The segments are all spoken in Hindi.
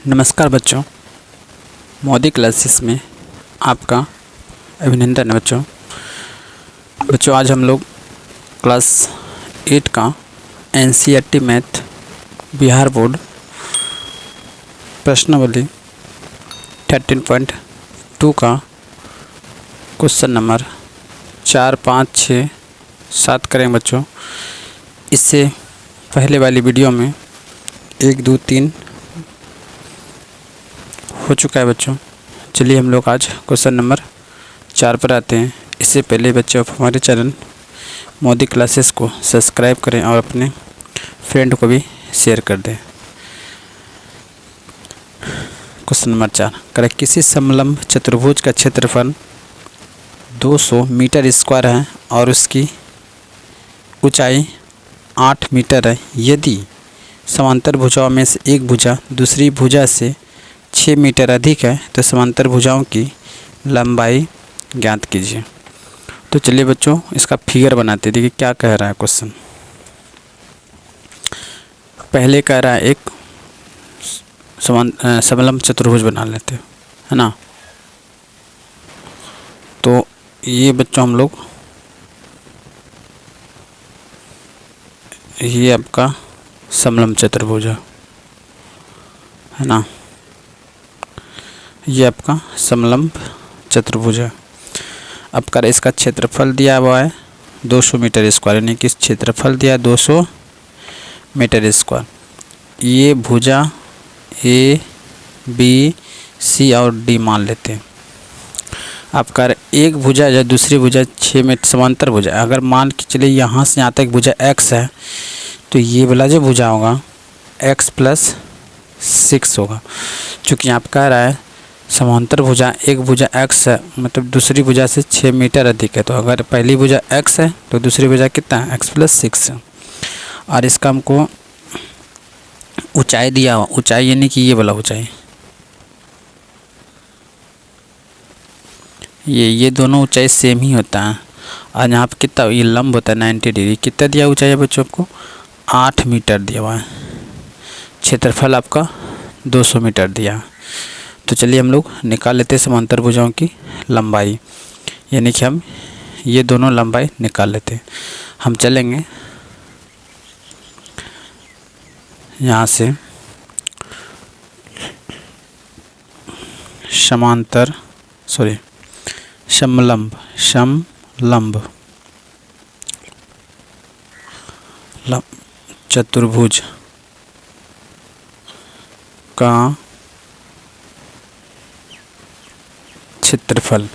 नमस्कार बच्चों, मोदी क्लासेस में आपका अभिनंदन है। बच्चों आज हम लोग क्लास 8 का एनसीईआरटी मैथ बिहार बोर्ड प्रश्नावली 13.2 का क्वेश्चन नंबर 4, 5, 6, 7 करेंगे। बच्चों इससे पहले वाली वीडियो में 1, 2, 3 हो चुका है। बच्चों चलिए हम लोग आज क्वेश्चन नंबर 4 पर आते हैं। इससे पहले बच्चों आप हमारे चैनल मोदी क्लासेस को सब्सक्राइब करें और अपने फ्रेंड को भी शेयर कर दें। क्वेश्चन नंबर 4 करें, किसी समलंब चतुर्भुज का क्षेत्रफल 200 मीटर स्क्वायर है और उसकी ऊंचाई 8 मीटर है। यदि समांतर भुजाओं में से एक भुजा दूसरी भुजा से 6 मीटर अधिक है तो समांतर भुजाओं की लंबाई ज्ञात कीजिए। तो चलिए बच्चों इसका फिगर बनाते हैं। देखिए क्या कह रहा है क्वेश्चन। पहले कह रहा है एक समलंब चतुर्भुज बना लेते हैं, है ना। तो ये बच्चों हम लोग ये आपका समलंब चतुर्भुज है ना। ये आपका समलंब चतुर्भुज है। अब कर इसका क्षेत्रफल दिया हुआ है 200 मीटर स्क्वायर, यानी कि क्षेत्रफल दिया है 200 मीटर स्क्वायर। ये भुजा ए, बी, सी और डी मान लेते हैं। अब कर एक भुजा या दूसरी भुजा 6 मीटर समांतर भुजा, अगर मान के चलिए यहाँ से यहाँ तक भुजा x है तो ये वाला जो भुजा होगा x + 6 होगा। चूँकि यहाँ पर कह रहा है समांतर भुजा एक भुजा x है, मतलब दूसरी भुजा से 6 मीटर अधिक है। तो अगर पहली भुजा x है तो दूसरी भुजा कितना है x + 6 है। और इसका हमको ऊंचाई दिया हुआ, ऊंचाई यानी कि ये वाला ऊंचाई, ये दोनों ऊंचाई सेम ही होता है। और यहाँ पर कितना ये लंब होता है 90 डिग्री। कितना दिया ऊंचाई है बच्चों आपको 8 मीटर दिया हुआ है। क्षेत्रफल आपका 200 मीटर दिया है। तो चलिए हम लोग निकाल लेते हैं समांतर भुजाओं की लंबाई, यानी कि हम ये दोनों लंबाई निकाल लेते हैं। हम चलेंगे यहाँ से समलंब चतुर्भुज का क्षेत्रफल,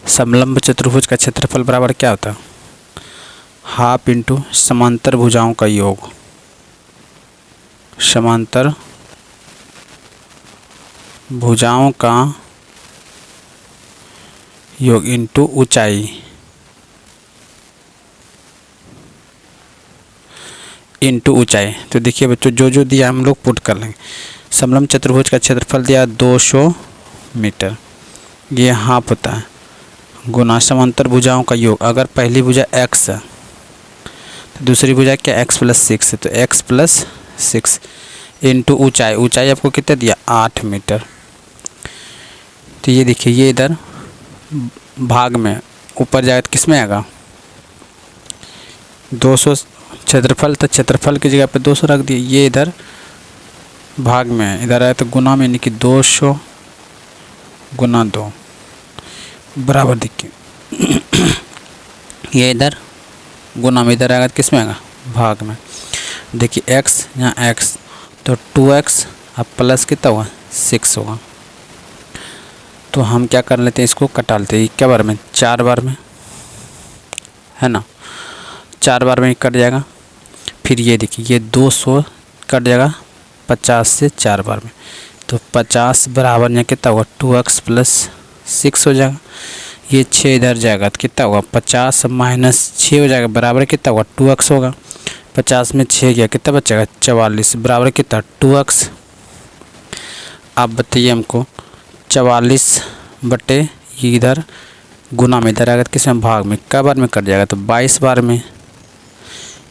समलंब चतुर्भुज का क्षेत्रफल बराबर क्या होता है हाफ इंटू समांतर भुजाओं का योग, समांतर भुजाओं का योग इंटू ऊंचाई, इंटू ऊंचाई। तो देखिए बच्चों जो दिया हम लोग पुट कर लेंगे। समलंब चतुर्भुज का क्षेत्रफल दिया 200 मीटर, ये हाफ होता है, गुना समांतर भुजाओं का योग। अगर पहली भुजा x है तो दूसरी भुजा क्या x + 6 है, तो x + 6 इंटू ऊंचाई। ऊंचाई आपको कितना दिया 8 मीटर। तो ये देखिए ये इधर भाग में ऊपर जाएगा तो किस में आएगा 200 क्षेत्रफल, तो क्षेत्रफल की जगह पे 200 रख दिए। ये इधर भाग में इधर आया तो गुना में, यानी कि 200 गुना 2 बराबर। देखिए ये इधर गुना में इधर आएगा तो किस में आएगा भाग में। देखिए x यहाँ x तो 2x अब प्लस कितना होगा 6 होगा। तो हम क्या कर लेते हैं, इसको कटा लेते हैं। क्या बार में 4 बार में, है ना, 4 बार में कट जाएगा। फिर ये देखिए ये 200 कट जाएगा 50 से 4 बार में, तो 50 बराबर यहाँ कितना होगा 2x + 6 हो जाएगा। ये 6 इधर जाएगा तो कितना होगा 50 - 6 हो जाएगा, बराबर कितना होगा 2x होगा। 50 में 6 गया कितना बचेगा 44, बराबर कितना 2x। अब बताइए हमको 44 बटे ये इधर गुना में इधर आएगा तो किस में भाग में, क्या बार में कट जाएगा तो 22 बार में।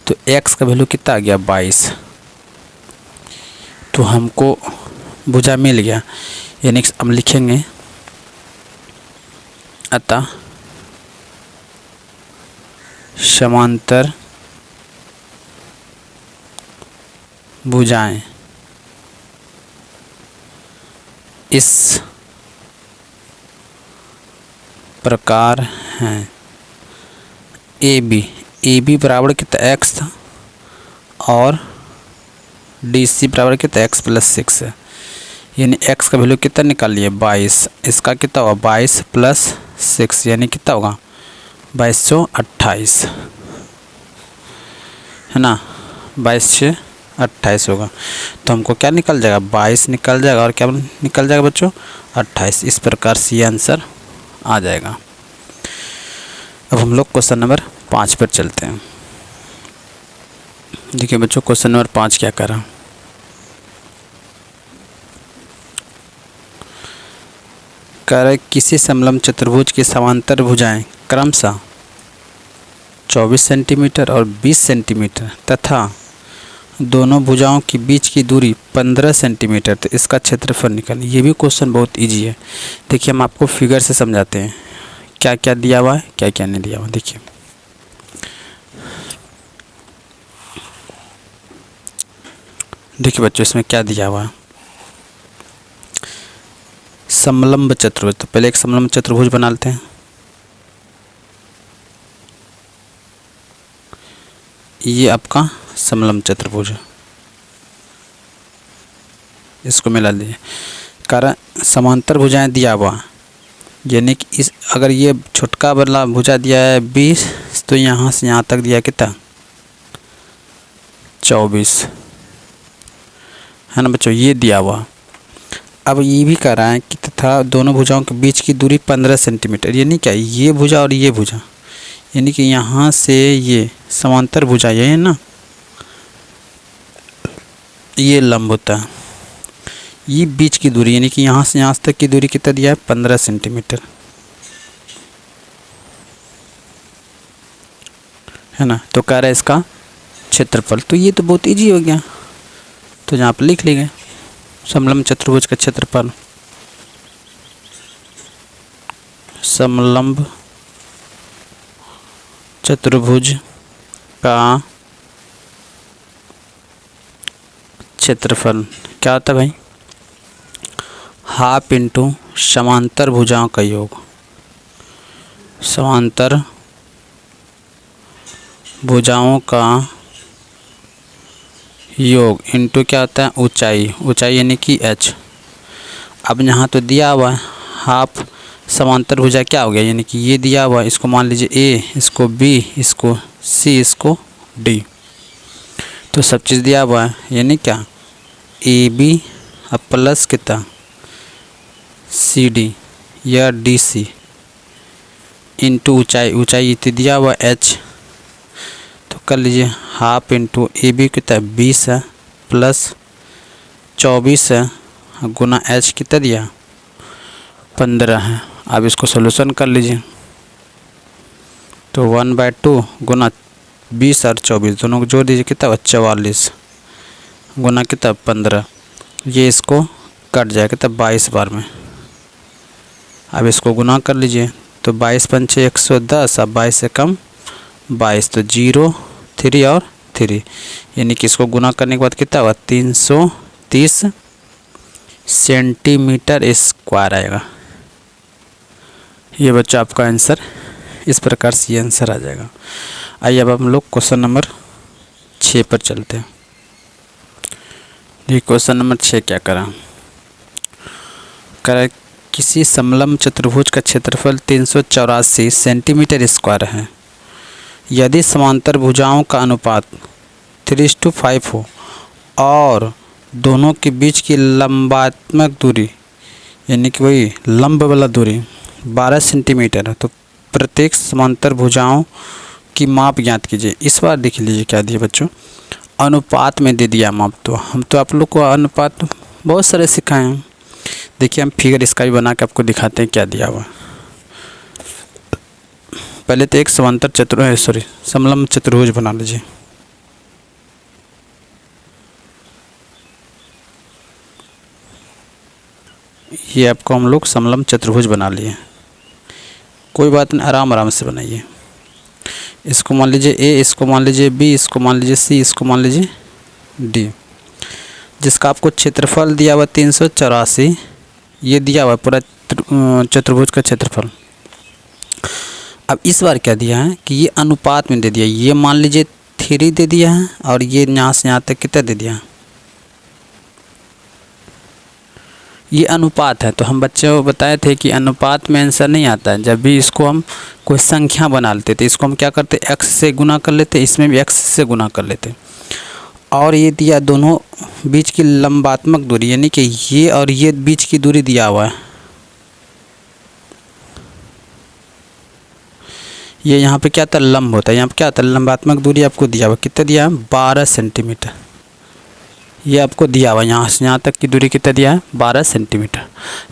तो x का वैल्यू कितना आ गया 22। तो हमको भुजा मिल गया, यानी हम लिखेंगे अतः समांतर भुजाएं इस प्रकार हैं। ए बी बराबर कितना x था और डी सी बराबर कितना x + 6 है, यानी x का वैल्यू कितना निकाल लिए 22, इसका कितना होगा 22 + 6 यानी कितना होगा 2228 है ना, 2228 होगा। तो हमको क्या निकल जाएगा 22 निकल जाएगा और क्या निकल जाएगा बच्चों 28। इस प्रकार से ये आंसर आ जाएगा। अब हम लोग क्वेश्चन नंबर 5 पर चलते हैं। देखिए बच्चों क्वेश्चन नंबर 5 क्या कर रहा है, कह रहे किसी समलंब चतुर्भुज की समांतर भुजाएं क्रमशः 24 सेंटीमीटर और 20 सेंटीमीटर तथा दोनों भुजाओं के बीच की दूरी 15 सेंटीमीटर, तो इसका क्षेत्रफल निकालें। ये भी क्वेश्चन बहुत इजी है। देखिए हम आपको फिगर से समझाते हैं क्या क्या दिया हुआ है, क्या क्या नहीं दिया हुआ। देखिए देखिए बच्चों इसमें क्या दिया हुआ है, समलंब चतुर्भुज। तो पहले एक समलंब चतुर्भुज बना लेते हैं। ये आपका समलंब चतुर्भुज है, इसको मिला लीजिए। कारण समांतर भुजाएं दिया हुआ, यानी कि इस अगर ये छोटका वाला भुजा दिया है 20, तो यहाँ से यहाँ तक दिया कितना 24 है ना बच्चों, ये दिया हुआ। अब ये भी कह रहा है कि तथा दोनों भुजाओं के बीच की दूरी 15 सेंटीमीटर, यानी क्या ये भुजा और ये भुजा, यानी कि यहाँ से ये समांतर भुजा ये है ना, ये लंब होता है, ये बीच की दूरी यानी कि यहाँ से यहाँ तक की दूरी कितना दिया है 15 सेंटीमीटर है ना। तो कह रहा है इसका क्षेत्रफल, तो ये तो बहुत इजी हो गया, तो यहाँ पर लिख लेंगे समलंब चतुर्भुज का क्षेत्रफल। समलंब चतुर्भुज का क्षेत्रफल क्या होता है भाई, हाफ इंटू समांतर भुजाओं का योग, समांतर भुजाओं का योग इंटू क्या होता है ऊंचाई, ऊंचाई यानी कि h। अब यहाँ तो दिया हुआ है हाफ समांतर भुजा क्या हो गया, यानी कि ये दिया हुआ है, इसको मान लीजिए a, इसको b, इसको c, इसको d, तो सब चीज़ दिया हुआ है, यानी क्या ए बी अब प्लस कितना सी डी या डी सी इंटू ऊंचाई, ऊंचाई इतनी दिया हुआ h, तो कर लीजिए हाफ इंटू ए बी कितना 20 है प्लस 24 है गुना h कितना दिया 15 है। अब इसको सोल्यूशन कर लीजिए, तो 1/2 गुना 20 और 24 दोनों को जोड़ दीजिए कितना 44 गुना कितना 15, ये इसको कट जाएगा कितना 22 बार में। अब इसको गुना कर लीजिए, तो 22 पंचे 110, अब 22 से कम 22, तो 0 3 और 3, यानी कि इसको गुना करने के बाद कितना हुआ 330 सेंटीमीटर स्क्वायर आएगा। ये बच्चा आपका आंसर, इस प्रकार से ये आंसर आ जाएगा। आइए अब हम लोग क्वेश्चन नंबर 6 पर चलते हैं। ये क्वेश्चन नंबर 6 क्या करा, किसी समलंब चतुर्भुज का क्षेत्रफल 384 सेंटीमीटर स्क्वायर है। यदि समांतर भुजाओं का अनुपात 3:5 हो और दोनों के बीच की लंबात्मक दूरी यानी कि वही लंब वाला दूरी 12 सेंटीमीटर है, तो प्रत्येक समांतर भुजाओं की माप ज्ञात कीजिए। इस बार देख लीजिए क्या दिया बच्चों, अनुपात में दे दिया माप। तो हम तो आप लोग को अनुपात बहुत सारे सिखाए हैं। देखिए हम फिगर इसका भी बना के आपको दिखाते हैं क्या दिया हुआ। पहले तो एक समलंब चतुर्भुज बना लीजिए। ये आपको हम लोग समलंब चतुर्भुज बना लिए। कोई बात नहीं, आराम आराम से बनाइए। इसको मान लीजिए ए, इसको मान लीजिए बी, इसको मान लीजिए सी, इसको मान लीजिए डी। जिसका आपको क्षेत्रफल दिया हुआ 384, ये दिया हुआ पूरा चतुर्भुज का क्षेत्रफल। अब इस बार क्या दिया है कि ये अनुपात में दे दिया। ये मान लीजिए 3 दे दिया है और ये यहाँ से यहाँ तक कितना दे दिया है, ये अनुपात है। तो हम बच्चों को बताए थे कि अनुपात में आंसर नहीं आता है। जब भी इसको हम कोई संख्या बना लेते थे, इसको हम क्या करते, x से गुना कर लेते, इसमें भी x से गुना कर लेते। और ये दिया दोनों बीच की लंबात्मक दूरी, यानी कि ये और ये बीच की दूरी दिया हुआ है। ये यहाँ पे क्या था, लंब होता है। यहाँ पे क्या होता है, लंबात्मक दूरी आपको दिया हुआ, कितना दिया है, 12 सेंटीमीटर। ये आपको दिया हुआ, यहाँ से यहाँ तक की दूरी कितना दिया है, 12 सेंटीमीटर।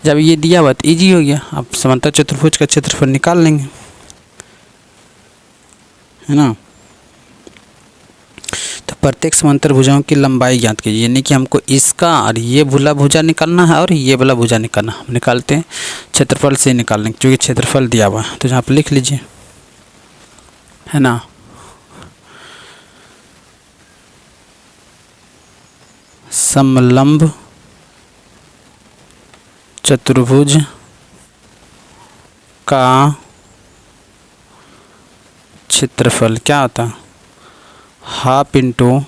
जब ये दिया हुआ तो ईजी हो गया, आप समांतर चतुर्भुज का क्षेत्रफल निकाल लेंगे, है ना। तो प्रत्येक समांतर भुजाओं की लंबाई ज्ञात कीजिए, यानी कि हमको इसका और ये भुला भुजा निकालना है और ये वाला भुजा निकालना। हम निकालते हैं क्षेत्रफल से निकाल लेंगे, क्योंकि क्षेत्रफल दिया हुआ है। तो यहाँ पर लिख लीजिए, है ना। समलंब चतुर्भुज का क्षेत्रफल क्या होता है, हाफ इंटू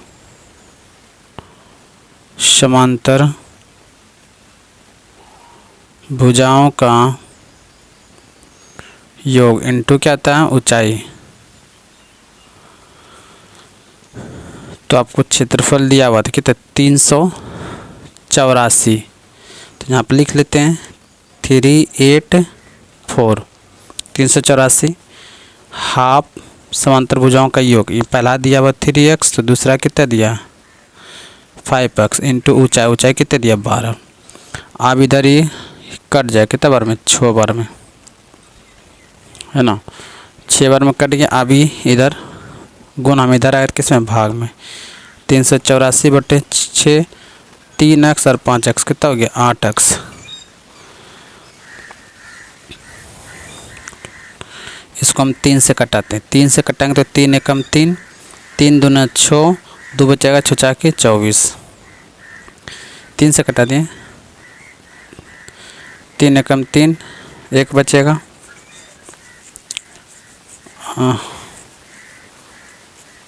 समांतर भुजाओं का योग इंटू क्या आता है, ऊंचाई। तो आपको क्षेत्रफल दिया हुआ था कितना, 384। तो यहाँ पर लिख लेते हैं 384, 384 हाफ समांतर भुजाओं का योग। ये पहला दिया हुआ 3x, तो दूसरा कितना दिया 5x इंटू ऊंचाई, ऊंचाई कितना दिया 12। अब इधर ये कट जाए कितना बार में, 6 बार में, है ना। 6 बार में कट गया। अभी इधर गुना में, इधर आए किसमें, भाग में। 384/6, 3x और 5x कितना हो गया, 8x। इसको हम 3 से कटाते हैं, 3 से कटाएंगे तो 3 एकम 3, 3 दूना 6, 2 बचेगा 6 चाके 24। 3 से कटा दें, 3 एकम 3, 1 बचेगा।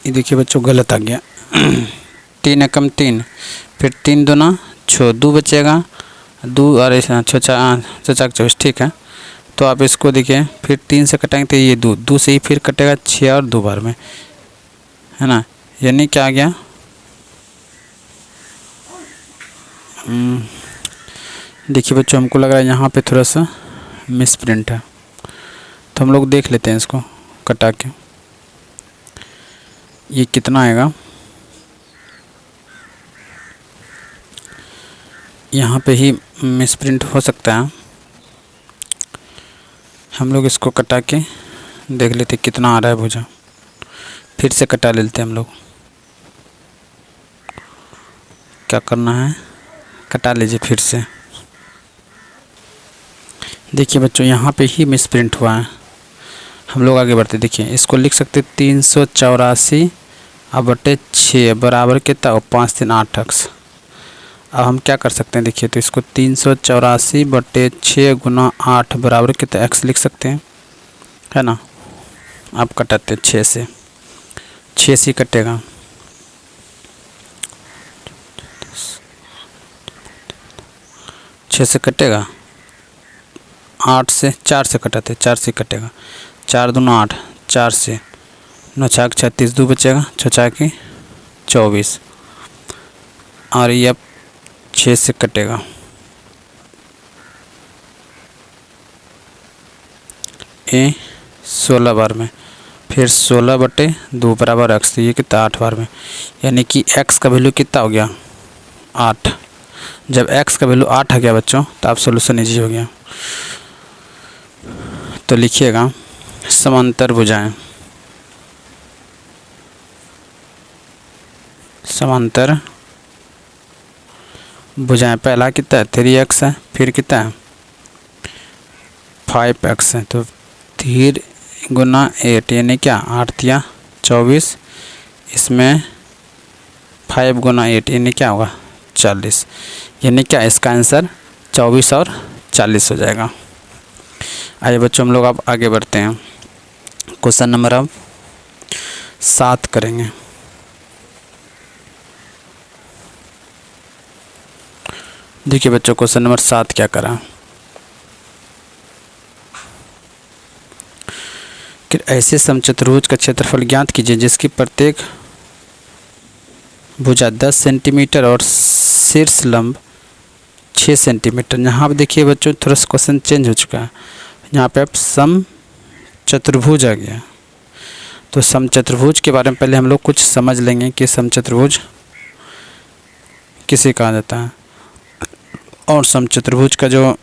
ये देखिए बच्चों गलत आ गया। 3 एकम 3, फिर 3 दूना 6, 2 बचेगा, 2 और 6 चाक 24, ठीक है। तो आप इसको देखिए, फिर 3 से कटाएंगे तो ये 2 से ही फिर कटेगा 6 और 2 बार में, है ना। यानी क्या आ गया, देखिए बच्चों हमको लग रहा है यहाँ पे थोड़ा सा मिस प्रिंट है, तो हम लोग देख लेते हैं इसको कटा के। ये कितना आएगा, यहाँ पे ही मिसप्रिंट हो सकता है। हम लोग इसको कटा के देख लेते कितना आ रहा है भुजा। फिर से कटा लेते हैं हम लोग। क्या करना है, कटा लीजिए फिर से। देखिए बच्चों यहाँ पे ही मिसप्रिंट हुआ है। हम लोग आगे बढ़ते, देखिए इसको लिख सकते 384/6 बराबर कितना, 5 3 8x। अब हम क्या कर सकते हैं, देखिए तो इसको 384/6 गुना 8 बराबर कितना x लिख सकते हैं, है ना। आप कटाते हैं 6 से, 6 से कटेगा, छः से कटेगा, 8 से 4 से कटाते, 4 से कटेगा, 4 दूना 8, 4 से 9 चाक 36, 2 बचेगा, 6 चाके 24 और ये अब 6 से कटेगा। ए 16 बार में, फिर 16/2 बराबर x, तो ये कितना 8 बार में, यानी कि x का वैल्यू कितना हो गया 8। जब x का वैल्यू 8 आ गया बच्चों तो आप सोल्यूशन इजी हो गया। तो लिखिएगा समांतर भुजाएं, समांतर भुजाएं, पहला कितना है 3x है, फिर कितना है 5x है, तो 3 गुना 8 यानी क्या 8 या 24, इसमें 5 गुना 8 यानी क्या होगा 40, यानी क्या इसका आंसर 24 और 40 हो जाएगा। आइए बच्चों हम लोग अब आगे बढ़ते हैं, क्वेश्चन नंबर अब 7 करेंगे। देखिए बच्चों क्वेश्चन नंबर 7 क्या करा कि ऐसे समचतुर्भुज का क्षेत्रफल ज्ञात कीजिए जिसकी प्रत्येक भुजा 10 सेंटीमीटर और शीर्ष लंब 6 सेंटीमीटर। यहाँ पे देखिए बच्चों थोड़ा सा क्वेश्चन चेंज हो चुका है, यहाँ पे अब समचतुर्भुज आ गया। तो समचतुर्भुज के बारे में पहले हम लोग कुछ समझ लेंगे कि समचतुर्भुज किसे कहा जाता है और समचतुर्भुज का जो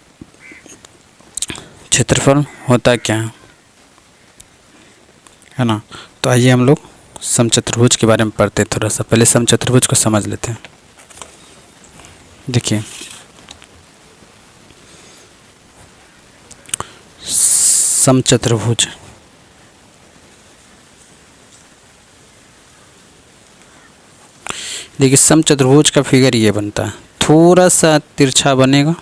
क्षेत्रफल होता क्या है ना। तो आइए हम लोग समचतुर्भुज के बारे में पढ़ते हैं, थोड़ा सा पहले समचतुर्भुज को समझ लेते हैं। देखिए समचतुर्भुज, देखिए समचतुर्भुज का फिगर ये बनता है, थोड़ा सा तिरछा बनेगा,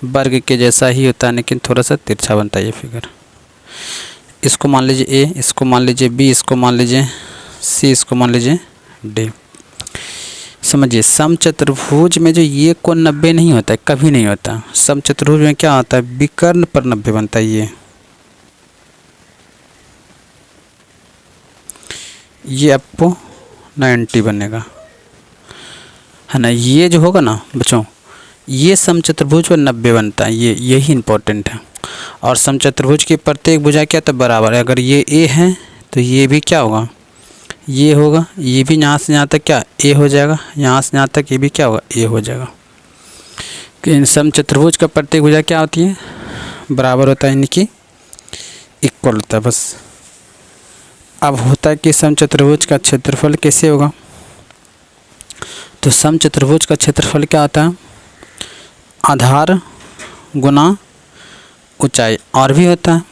वर्ग के जैसा ही होता है लेकिन थोड़ा सा तिरछा बनता है ये फिगर। इसको मान लीजिए ए, इसको मान लीजिए बी, इसको मान लीजिए सी, इसको मान लीजिए डी। समझिए समचतुर्भुज में जो ये कोण 90 नहीं होता है, कभी नहीं होता। समचतुर्भुज में क्या होता है विकर्ण पर 90 बनता है, ये आपको 90 बनेगा है ना। ये जो होगा ना बच्चों ये समचतुर्भुज पर 90 बनता है, ये यही इंपॉर्टेंट है। और समचतुर्भुज की प्रत्येक भुजा क्या तो बराबर है, अगर ये ए है तो ये भी क्या होगा ये होगा, ये भी यहाँ से यहाँ तक क्या ए हो जाएगा, यहाँ से यहाँ तक ये भी क्या होगा ए हो जाएगा। कि समचतुर्भुज का प्रत्येक भुजा क्या होती है बराबर होता है, यानी कि इक्वल होता है बस। अब होता है कि समचतुर्भुज का क्षेत्रफल कैसे होगा, तो समचतुर्भुज का क्षेत्रफल क्या होता है आधार गुना ऊंचाई, और भी होता है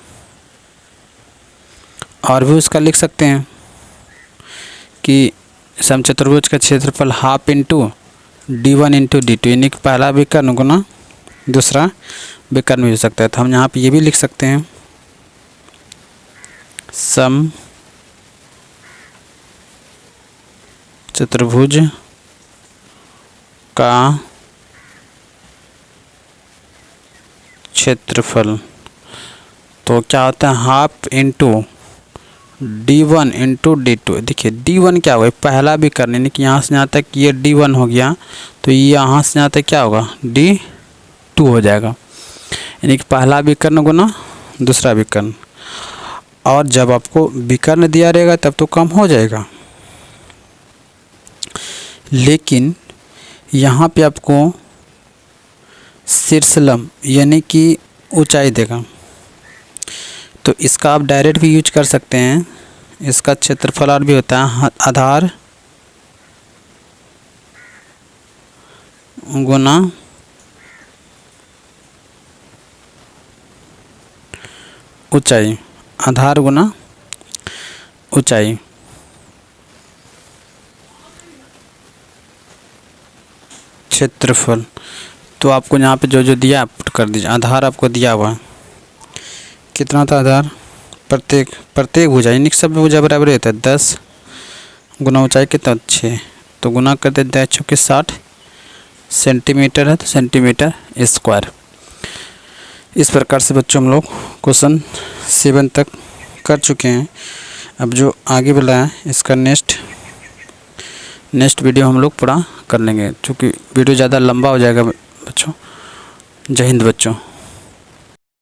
और भी उसका लिख सकते हैं कि समचतुर्भुज का क्षेत्रफल half into d1 into d2, यानी कि पहला विकर्ण गुना दूसरा विकर्ण भी हो सकता है। तो हम यहाँ पे ये भी लिख सकते हैं सम चतुर्भुज का क्षेत्रफल तो क्या होता है half into d1 into d2। देखिए d1 क्या होगा पहला विकर्ण, यानी कि यहाँ से यहाँ तक ये d1 हो गया, तो ये यहाँ से यहाँ तक क्या होगा d2 हो जाएगा, यानी कि पहला विकर्ण गुना दूसरा विकर्ण। और जब आपको विकर्ण दिया रहेगा तब तो कम हो जाएगा, लेकिन यहाँ पे आपको शीर्षलंब यानी कि ऊंचाई देगा, तो इसका आप डायरेक्ट भी यूज कर सकते हैं। इसका क्षेत्रफल और भी होता है आधार गुना ऊंचाई, आधार गुना ऊंचाई। क्षेत्रफल तो आपको यहाँ पे जो जो दिया पुट कर दीजिए। आधार आपको दिया हुआ है कितना था आधार, प्रत्येक भुजा यानी सब भुजा बराबर रहता है 10 गुना ऊंचाई कितना 6, तो गुना कर देते हैं 60 सेंटीमीटर है तो सेंटीमीटर स्क्वायर। इस प्रकार से बच्चों हम लोग क्वेश्चन 7 तक कर चुके हैं। अब जो आगे वाला है इसका नेक्स्ट वीडियो हम लोग पूरा कर लेंगे, क्योंकि वीडियो ज़्यादा लंबा हो जाएगा बच्चों। जय हिंद बच्चों।